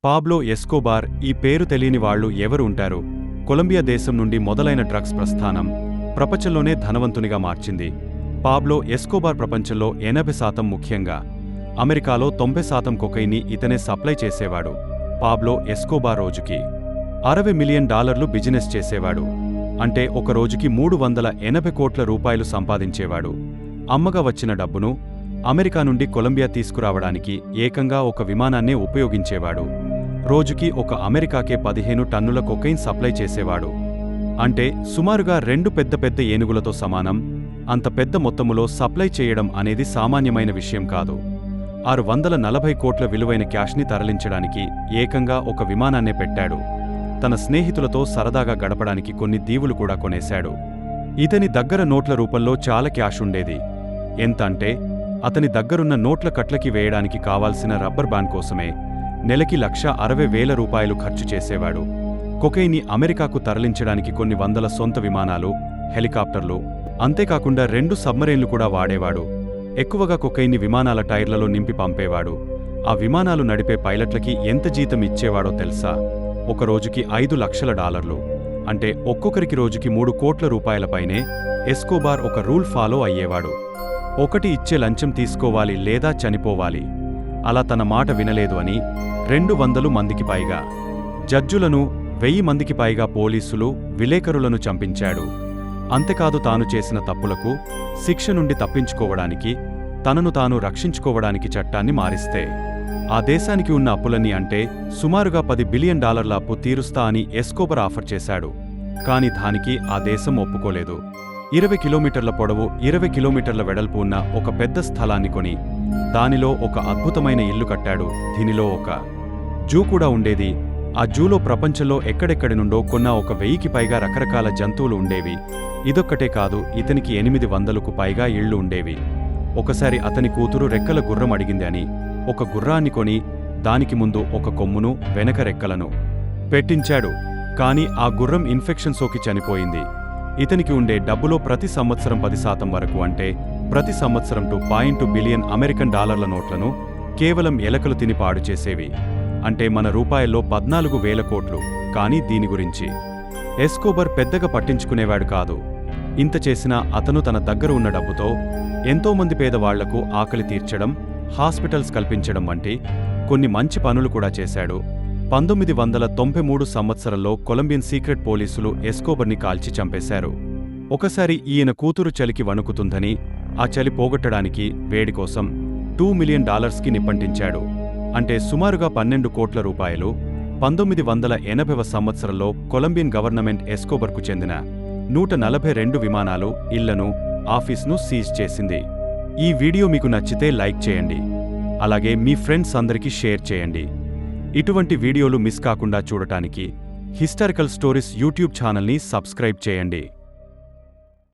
Pablo Escobar ఈ పేరు తెలియని వాళ్లు ఎవరు ఉంటారు? కొలంబియా దేశం నుండి మొదలైన డ్రగ్స్ ప్రస్థానం ప్రపంచంలోనే ధనవంతునిగా మార్చింది. పాబ్లో ఎస్కోబార్ ప్రపంచంలో 80% ముఖ్యంగా అమెరికాలో 90% కొకైన్ని ఇతనే సప్లై చేసేవాడు. పాబ్లో ఎస్కోబార్ రోజుకి $60 మిలియన్ బిజినెస్ చేసేవాడు. అంటే ఒక రోజుకి 380 కోట్ల రూపాయలు సంపాదించేవాడు. అమ్మగా వచ్చిన డబ్బును అమెరికా నుండి కొలంబియా తీసుకురావడానికి ఏకంగా ఒక విమానాన్నే ఉపయోగించేవాడు. రోజుకి ఒక అమెరికాకే 15 టన్నుల కొకైన్ సప్లై చేసేవాడు. అంటే సుమారుగా 2 పెద్ద ఏనుగులతో సమానం. అంత పెద్ద మొత్తములో సప్లై చేయడం అనేది సామాన్యమైన విషయం కాదు. 640 కోట్ల విలువైన క్యాష్ని తరలించడానికి ఏకంగా ఒక విమానాన్నే పెట్టాడు. తన స్నేహితులతో సరదాగా గడపడానికి కొన్ని దీవులు కూడా కొనేశాడు. ఇతని దగ్గర నోట్ల రూపంలో చాలా క్యాష్ ఉండేది. ఎంత అంటే అతని దగ్గరున్న నోట్ల కట్లకి వేయడానికి కావాల్సిన రబ్బర్ బ్యాండ్ కోసమే నెలకి $1,60,000 ఖర్చు చేసేవాడు. కొకైన్ని అమెరికాకు తరలించడానికి కొన్ని వందల సొంత విమానాలు, హెలికాప్టర్లు, అంతేకాకుండా 2 సబ్మరైన్లు కూడా వాడేవాడు. ఎక్కువగా కొకైన్ని విమానాల టైర్లలో నింపి పంపేవాడు. ఆ విమానాలు నడిపే పైలట్లకి ఎంత జీతం ఇచ్చేవాడో తెలుసా? ఒక రోజుకి $5 లక్షలు. అంటే ఒక్కొక్కరికి రోజుకి 3 కోట్ల రూపాయలపైనే. ఎస్కోబార్ ఒక రూల్ ఫాలో అయ్యేవాడు. ఒకటి ఇచ్చే లంచం తీసుకోవాలి లేదా చనిపోవాలి. అలా తన మాట వినలేదు అని 200 మందికి పైగా జడ్జులను, 1000 మందికి పైగా పోలీసులు, విలేకరులను చంపించాడు. అంతేకాదు తాను చేసిన తప్పులకు శిక్ష నుండి తప్పించుకోవడానికి, తనను తాను రక్షించుకోవడానికి చట్టాన్ని మారిస్తే ఆ దేశానికి ఉన్న అప్పులన్నీ అంటే సుమారుగా $10 బిలియన్ అప్పు తీరుస్తా అని ఎస్కోబార్ ఆఫర్ చేశాడు. కాని దానికి ఆ దేశం ఒప్పుకోలేదు. 20 కిలోమీటర్ల పొడవు, 20 కిలోమీటర్ల వెడల్పు ఉన్న ఒక పెద్ద స్థలాన్ని కొని దానిలో ఒక అద్భుతమైన ఇల్లు కట్టాడు. దీనిలో ఒక జూ కూడా ఉండేది. ఆ జూలో ప్రపంచంలో ఎక్కడెక్కడి నుండో కొన్న ఒక 1000కి పైగా రకరకాల జంతువులు ఉండేవి. ఇదొక్కటే కాదు, ఇతనికి 800కు పైగా ఇళ్లు ఉండేవి. ఒకసారి అతని కూతురు రెక్కల గుర్రం అడిగింది అని ఒక గుర్రాన్ని కొని దానికి ముందు ఒక కొమ్మును, వెనక రెక్కలను పెట్టించాడు. కాని ఆ గుర్రం ఇన్ఫెక్షన్ సోకి చనిపోయింది. ఇతనికి ఉండే డబ్బులో ప్రతి సంవత్సరం 10% వరకు, అంటే ప్రతి సంవత్సరం $2.2 బిలియన్ నోట్లను కేవలం ఎలకలు తిని పాడు చేసేవి. అంటే మన రూపాయల్లో 14,000 కోట్లు. కానీ దీని గురించి ఎస్కోబార్ పెద్దగా పట్టించుకునేవాడు కాదు. ఇంత చేసినా అతను తన దగ్గర ఉన్న డబ్బుతో ఎంతోమంది పేదవాళ్లకు ఆకలి తీర్చడం, హాస్పిటల్స్ కల్పించడం వంటి కొన్ని మంచి పనులు కూడా చేశాడు. 1993 సంవత్సరంలో కొలంబియన్ సీక్రెట్ పోలీసులు ఎస్కోబార్ని కాల్చి చంపేశారు. ఒకసారి ఈయన కూతురు చలికి వణుకుతుందని ఆ చలి పోగొట్టడానికి వేడి కోసం $2 మిలియన్ నిప్పంటించాడు. అంటే సుమారుగా 12 కోట్ల రూపాయలు. 1980వ సంవత్సరంలో కొలంబియన్ గవర్నమెంట్ ఎస్కోబార్కు చెందిన 142 విమానాలు, ఇళ్లను, ఆఫీస్ను సీజ్ చేసింది. ఈ వీడియో మీకు నచ్చితే లైక్ చేయండి. అలాగే మీ ఫ్రెండ్స్ అందరికీ షేర్ చేయండి. ఇటువంటి వీడియోలు మిస్ కాకుండా చూడటానికి హిస్టారికల్ స్టోరీస్ యూట్యూబ్ ఛానల్ని సబ్స్క్రైబ్ చేయండి.